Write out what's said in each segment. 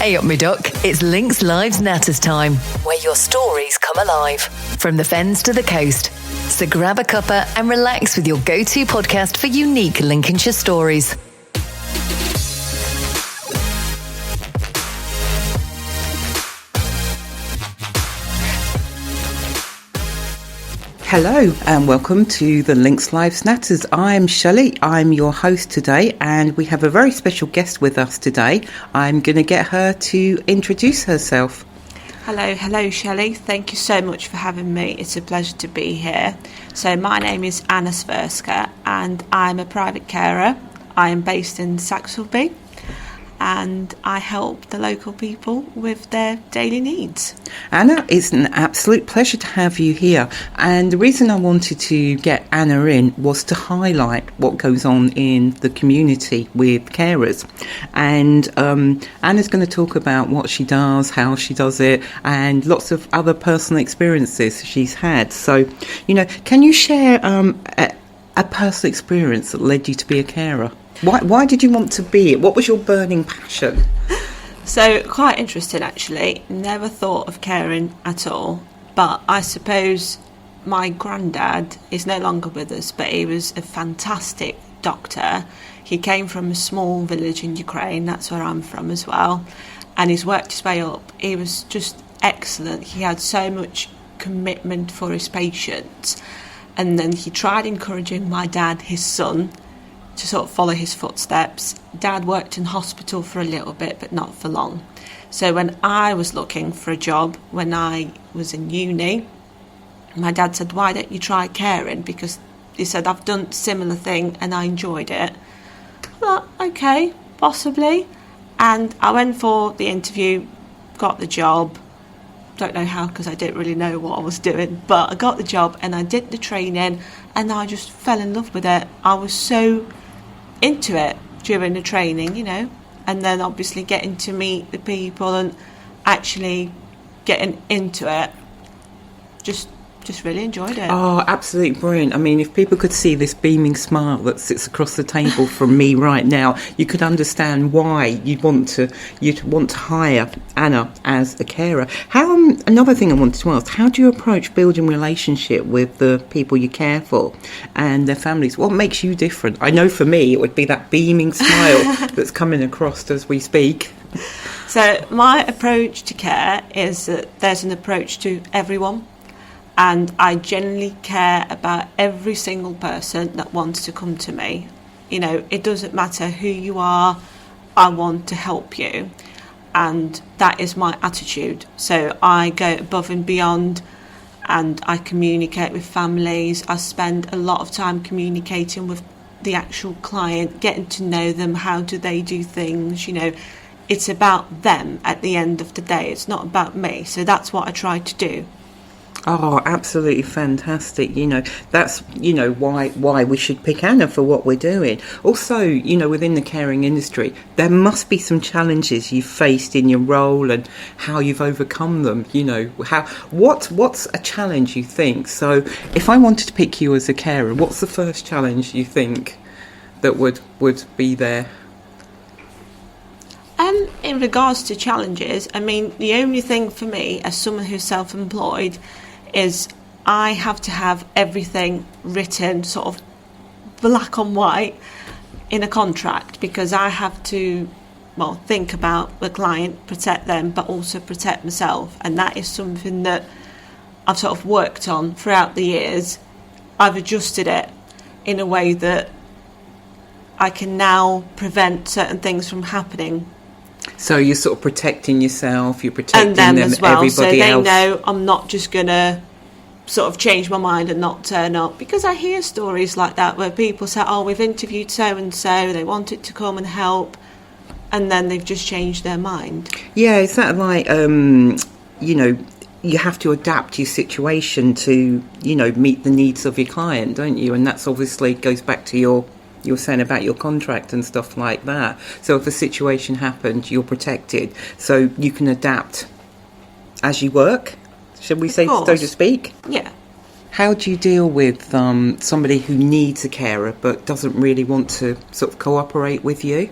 Hey up me duck, it's Links Live's Natters time, where your stories come alive. From the fens to the coast. So grab a cuppa and relax with your go-to podcast for unique Lincolnshire stories. Hello and welcome to the Links Live Natters. I'm Shelley, I'm your host today, and we have a very special guest with us today. I'm going to get her to introduce herself. Hello Shelley, thank you so much for having me. It's a pleasure to be here. So my name is Anna Svirska and I'm a private carer. I am based in Saxilby and I help the local people with their daily needs. Anna, it's an absolute pleasure to have you here. And the reason I wanted to get Anna in was to highlight what goes on in the community with carers. And Anna's going to talk about what she does, how she does it, and lots of other personal experiences she's had. So, can you share a personal experience that led you to be a carer? Why did you want to be it? What was your burning passion? So, quite interesting actually. Never thought of caring at all. But I suppose my granddad is no longer with us, but he was a fantastic doctor. He came from a small village in Ukraine, that's where I'm from as well. And he's worked his way up. He was just excellent. He had so much commitment for his patients. And then he tried encouraging my dad, his son, to sort of follow his footsteps. Dad worked in hospital for a little bit, but not for long. So when I was looking for a job, when I was in uni, my dad said, why don't you try caring? Because he said, I've done a similar thing and I enjoyed it. I thought, okay, possibly. And I went for the interview, got the job. Don't know how, because I didn't really know what I was doing, but I got the job and I did the training and I just fell in love with it. I was so into it during the training, and then obviously getting to meet the people and actually getting into it, just really enjoyed it. Oh, absolutely brilliant. I mean, if people could see this beaming smile that sits across the table from me right now, you could understand why you'd want to hire Anna as a carer. Another thing I wanted to ask, how do you approach building relationship with the people you care for and their families? What makes you different? I know for me it would be that beaming smile that's coming across as we speak. So my approach to care is that there's an approach to everyone. And I genuinely care about every single person that wants to come to me. It doesn't matter who you are, I want to help you. And that is my attitude. So I go above and beyond and I communicate with families. I spend a lot of time communicating with the actual client, getting to know them, how do they do things, It's about them at the end of the day. It's not about me. So that's what I try to do. Oh, absolutely fantastic. That's, why we should pick Anna for what we're doing. Also, within the caring industry, there must be some challenges you've faced in your role and how you've overcome them. What's a challenge you think? So if I wanted to pick you as a carer, what's the first challenge you think that would be there? In regards to challenges, the only thing for me as someone who's self-employed is I have to have everything written sort of black on white in a contract, because I have to, think about the client, protect them, but also protect myself. And that is something that I've sort of worked on throughout the years. I've adjusted it in a way that I can now prevent certain things from happening. So you're sort of protecting yourself, you're protecting them as well, everybody so they else. know I'm not just going to sort of change my mind and not turn up, because I hear stories like that where people say, we've interviewed so-and-so, they wanted to come and help, and then they've just changed their mind. Yeah, is that like, you have to adapt your situation to, meet the needs of your client, don't you? And that's obviously goes back to you're saying about your contract and stuff like that. So if a situation happened, you're protected. So you can adapt as you work, should we say, so to speak? Yeah. How do you deal with somebody who needs a carer but doesn't really want to sort of cooperate with you?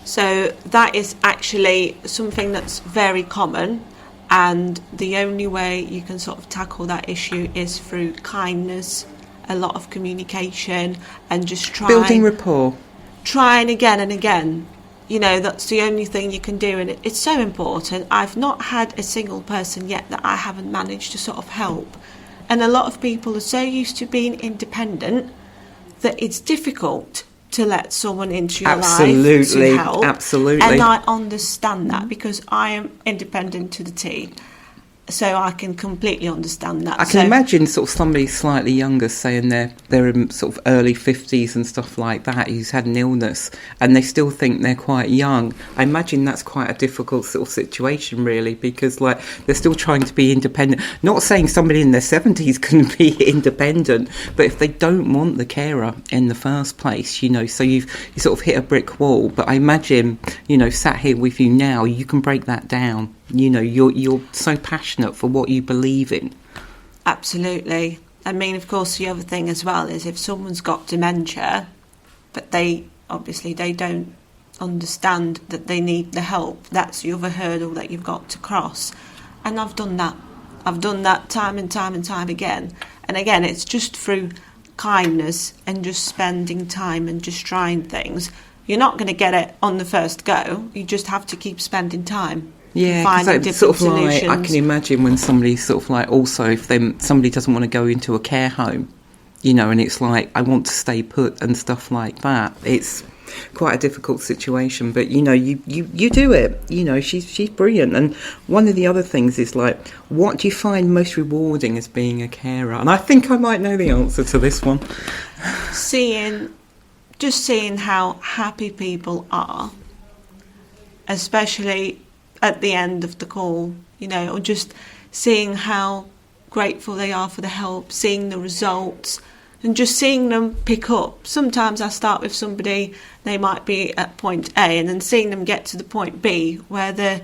So that is actually something that's very common, and the only way you can sort of tackle that issue is through kindness, a lot of communication, and just building rapport. Trying again and again. You know, that's the only thing you can do, and it's so important. I've not had a single person yet that I haven't managed to sort of help. And a lot of people are so used to being independent that it's difficult to let someone into your life to help. Absolutely. And I understand that because I am independent to the T. So I can completely understand that. I can imagine sort of somebody slightly younger, saying they're in sort of early 50s and stuff like that, who's had an illness, and they still think they're quite young. I imagine that's quite a difficult sort of situation, really, because like they're still trying to be independent. Not saying somebody in their 70s can be independent, but if they don't want the carer in the first place, you know, so you sort of hit a brick wall. But I imagine, you know, sat here with you now, you can break that down. You know, you're so passionate for what you believe in. Absolutely. I mean, of course, the other thing as well is if someone's got dementia, but they don't understand that they need the help, that's the other hurdle that you've got to cross. And I've done that. I've done that time and time and time again. And again, it's just through kindness and just spending time and just trying things. You're not going to get it on the first go. You just have to keep spending time. Yeah, because sort of like, I can imagine when somebody sort of like, also if somebody doesn't want to go into a care home, you know, and it's like, I want to stay put and stuff like that. It's quite a difficult situation, but you know, you do it. You know, she's brilliant. And one of the other things is like, what do you find most rewarding as being a carer? And I think I might know the answer to this one. Seeing how happy people are, especially at the end of the call, you know, or just seeing how grateful they are for the help, seeing the results, and just seeing them pick up. Sometimes I start with somebody, they might be at point A, and then seeing them get to the point B where they're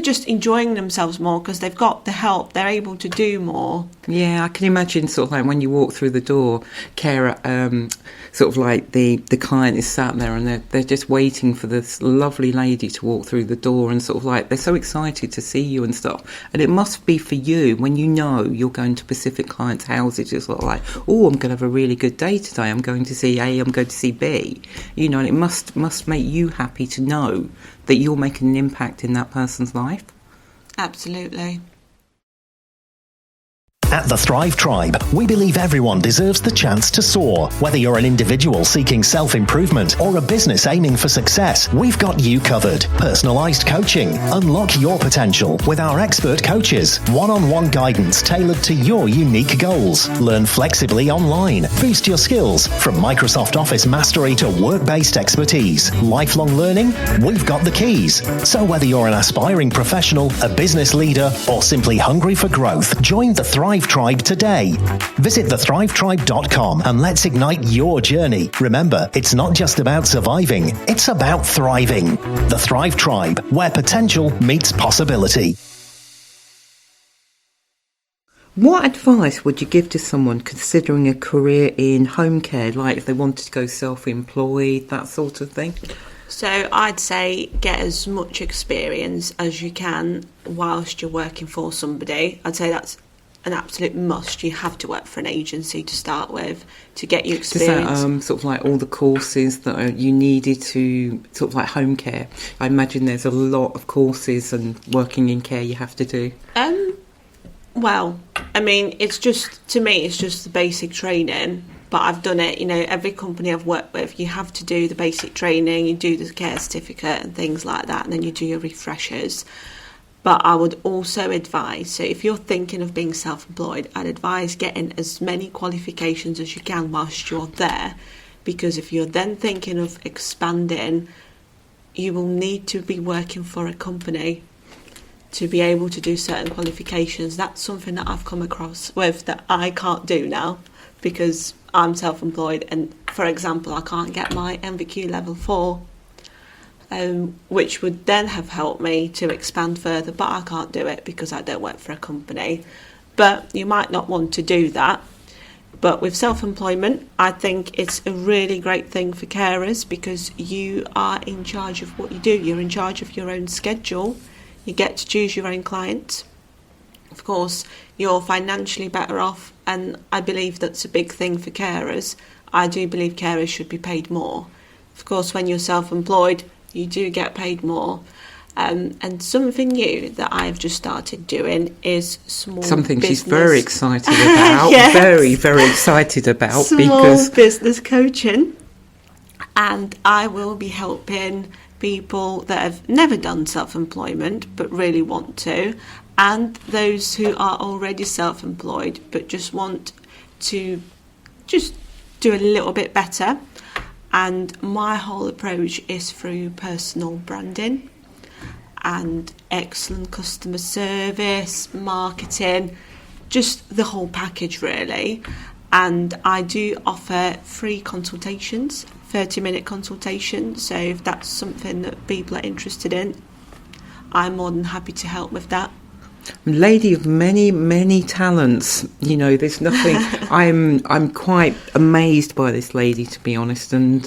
just enjoying themselves more because they've got the help, they're able to do more. Yeah, I can imagine sort of like when you walk through the door, carer, sort of like the client is sat there and they're just waiting for this lovely lady to walk through the door, and sort of like they're so excited to see you and stuff. And it must be for you when you know you're going to specific clients' houses, it's sort of like, oh, I'm going to have a really good day today, I'm going to see A, I'm going to see B, you know, and it must make you happy to know that you're making an impact in that person's life. Absolutely. At the Thrive Tribe, we believe everyone deserves the chance to soar. Whether you're an individual seeking self-improvement or a business aiming for success, we've got you covered. Personalised coaching. Unlock your potential with our expert coaches. One-on-one guidance tailored to your unique goals. Learn flexibly online. Boost your skills from Microsoft Office mastery to work-based expertise. Lifelong learning? We've got the keys. So whether you're an aspiring professional, a business leader, or simply hungry for growth, join the Thrive Tribe today. Visit thethrivetribe.com and let's ignite your journey. Remember, it's not just about surviving, it's about thriving. The Thrive Tribe, where potential meets possibility. What advice would you give to someone considering a career in home care, like if they wanted to go self-employed, that sort of thing? So I'd say get as much experience as you can whilst you're working for somebody. I'd say that's an absolute must. You have to work for an agency to start with to get you experience. Is that sort of like all the courses that you needed to sort of like home care? I imagine there's a lot of courses and working in care you have to do. Well, I mean, it's just the basic training. But I've done it, you know, every company I've worked with, you have to do the basic training, you do the care certificate and things like that, and then you do your refreshers. But I would also advise, so if you're thinking of being self-employed, I'd advise getting as many qualifications as you can whilst you're there, because if you're then thinking of expanding, you will need to be working for a company to be able to do certain qualifications. That's something that I've come across with that I can't do now because I'm self-employed, and for example, I can't get my MVQ level 4. Which would then have helped me to expand further, but I can't do it because I don't work for a company. But you might not want to do that. But with self-employment, I think it's a really great thing for carers because you are in charge of what you do. You're in charge of your own schedule. You get to choose your own clients. Of course, you're financially better off, and I believe that's a big thing for carers. I do believe carers should be paid more. Of course, when you're self-employed, you do get paid more. And something new that I've just started doing is something business. She's very excited about. Yes. Very, very excited about. Small business coaching. And I will be helping people that have never done self-employment but really want to, and those who are already self-employed but just want to just do a little bit better. And my whole approach is through personal branding and excellent customer service, marketing, just the whole package really. And I do offer free consultations, 30-minute consultations, so if that's something that people are interested in, I'm more than happy to help with that. Lady of many, many talents. You know, there's nothing. I'm quite amazed by this lady, to be honest. And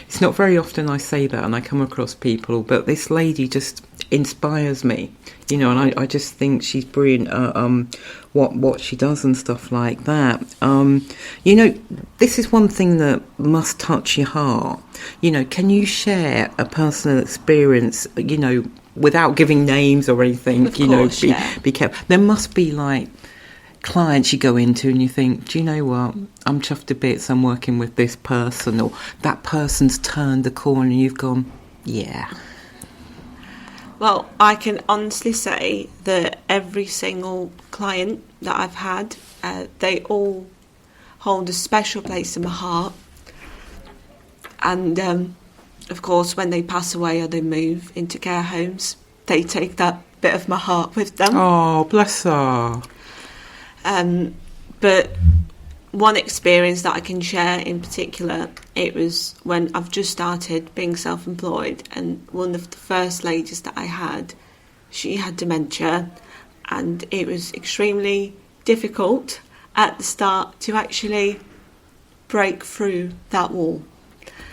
it's not very often I say that, and I come across people, but this lady just inspires me. You know, and I just think she's brilliant at what she does and stuff like that. You know, this is one thing that must touch your heart. You know, can you share a personal experience? You know, without giving names or anything, of course, be careful. There must be like clients you go into and you think, do you know what? I'm chuffed to bits. I'm working with this person, or that person's turned the corner and you've gone, yeah. Well, I can honestly say that every single client that I've had, they all hold a special place in my heart. And of course, when they pass away or they move into care homes, they take that bit of my heart with them. Oh, bless her. But one experience that I can share in particular, it was when I've just started being self-employed, and one of the first ladies that I had, she had dementia, and it was extremely difficult at the start to actually break through that wall.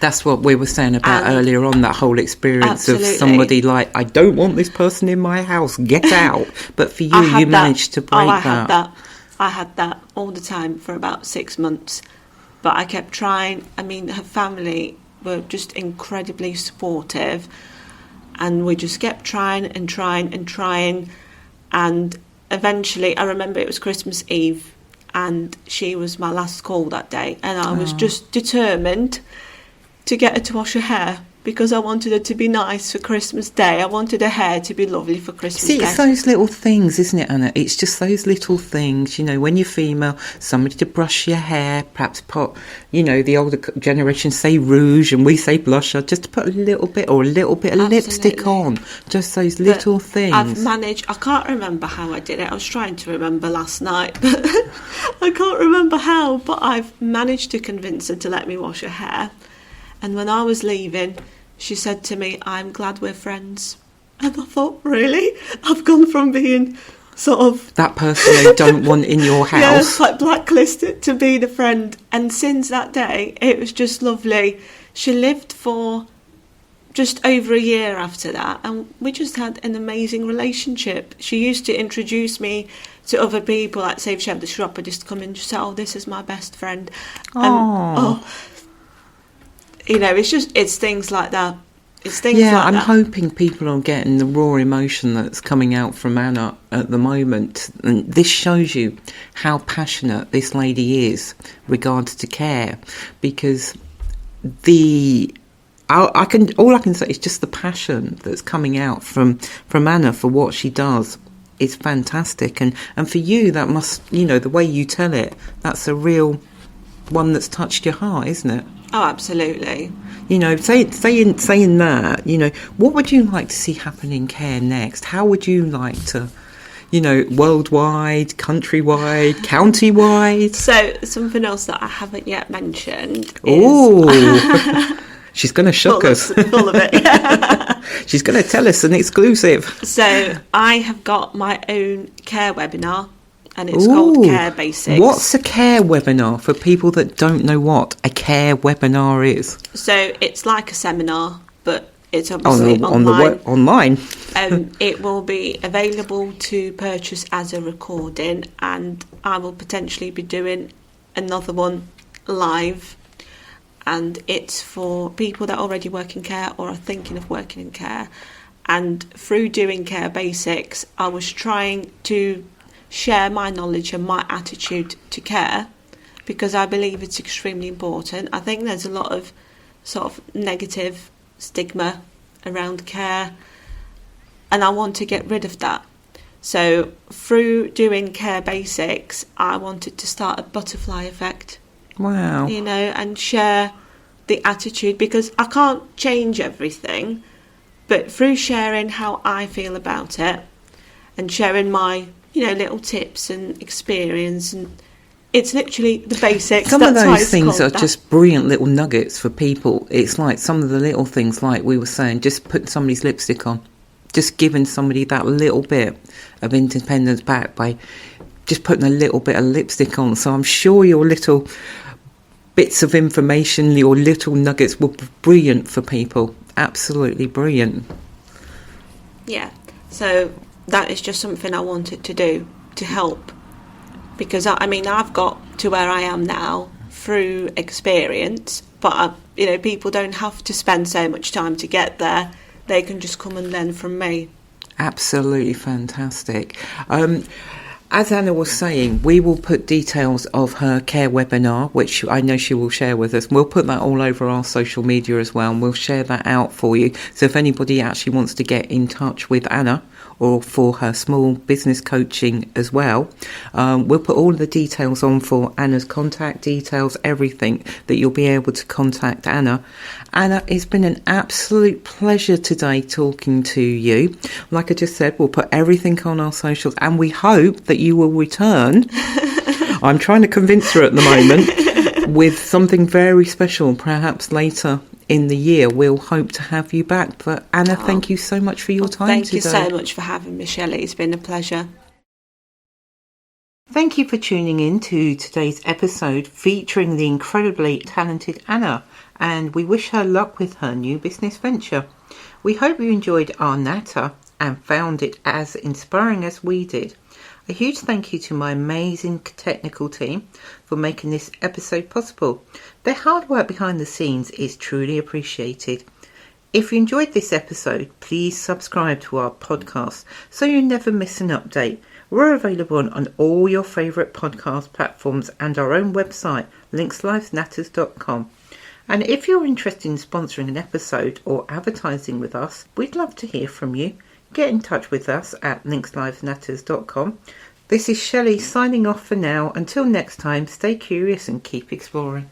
That's what we were saying about earlier on, that whole experience absolutely. Of somebody like, I don't want this person in my house, get out. But for you managed to break that. I had that all the time for about 6 months. But I kept trying. I mean, her family were just incredibly supportive. And we just kept trying and trying and trying. And eventually, I remember it was Christmas Eve, and she was my last call that day. And I was just determined to get her to wash her hair, because I wanted her to be nice for Christmas Day. I wanted her hair to be lovely for Christmas Day. See, it's those little things, isn't it, Anna? It's just those little things, you know, when you're female, somebody to brush your hair, perhaps put, you know, the older generation say rouge and we say blusher, just to put a little bit of lipstick on. Just those little things. I've managed, I can't remember how I did it. I was trying to remember last night, but I can't remember how, but I've managed to convince her to let me wash her hair. And when I was leaving, she said to me, I'm glad we're friends. And I thought, really? I've gone from being sort of... that person you don't want in your house. Yes, like blacklisted to be the friend. And since that day, it was just lovely. She lived for just over a year after that. And we just had an amazing relationship. She used to introduce me to other people. Like, say, if she had the shop, I'd just come in and just say, oh, this is my best friend. And, you know, it's things like that. It's things like that. I'm hoping people are getting the raw emotion that's coming out from Anna at the moment. And this shows you how passionate this lady is regards to care, because all I can say is just the passion that's coming out from Anna for what she does is fantastic. And for you, that must, you know, the way you tell it, that's a real one that's touched your heart, isn't it? Oh, absolutely. You know, saying that, you know, what would you like to see happen in care next? How would you like to, you know, worldwide, countrywide, countywide? So, something else that I haven't yet mentioned is... Oh, she's going to shock us. Full of it. She's going to tell us an exclusive. So, I have got my own care webinar and it's called Care Basics. What's a care webinar for people that don't know what a care webinar is? So it's like a seminar, but it's obviously online. It will be available to purchase as a recording, and I will potentially be doing another one live, and it's for people that already work in care or are thinking of working in care. And through doing Care Basics, I was trying to share my knowledge and my attitude to care, because I believe it's extremely important. I think there's a lot of sort of negative stigma around care, and I want to get rid of that. So through doing Care Basics, I wanted to start a butterfly effect. Wow. You know, and share the attitude, because I can't change everything, but through sharing how I feel about it and sharing my, you know, little tips and experience, and it's literally the basics. Some of those things are just brilliant little nuggets for people. It's like some of the little things, like we were saying, just putting somebody's lipstick on, just giving somebody that little bit of independence back by just putting a little bit of lipstick on. So I'm sure your little bits of information, your little nuggets will be brilliant for people. Absolutely brilliant. Yeah, so that is just something I wanted to do to help, because I mean I've got to where I am now through experience, but you know, people don't have to spend so much time to get there. They can just come and learn from me. Absolutely fantastic. As Anna was saying, we will put details of her care webinar, which I know she will share with us. We'll put that all over our social media as well, and we'll share that out for you. So if anybody actually wants to get in touch with Anna, or for her small business coaching as well, we'll put all the details on for Anna's contact details, everything that you'll be able to contact Anna. Anna, it's been an absolute pleasure today talking to you. Like I just said, we'll put everything on our socials, and we hope that you will return. I'm trying to convince her at the moment with something very special, perhaps later in the year. We'll hope to have you back. But Anna, thank you so much for your time today. Thank you so much for having me, Shelley. It's been a pleasure. Thank you for tuning in to today's episode featuring the incredibly talented Anna, and we wish her luck with her new business venture. We hope you enjoyed our natter and found it as inspiring as we did. A huge thank you to my amazing technical team for making this episode possible. Their hard work behind the scenes is truly appreciated. If you enjoyed this episode, please subscribe to our podcast so you never miss an update. We're available on all your favourite podcast platforms and our own website, linkslivesnatters.com. And if you're interested in sponsoring an episode or advertising with us, we'd love to hear from you. Get in touch with us at linkslivesnatters.com. This is Shelley signing off for now. Until next time, stay curious and keep exploring.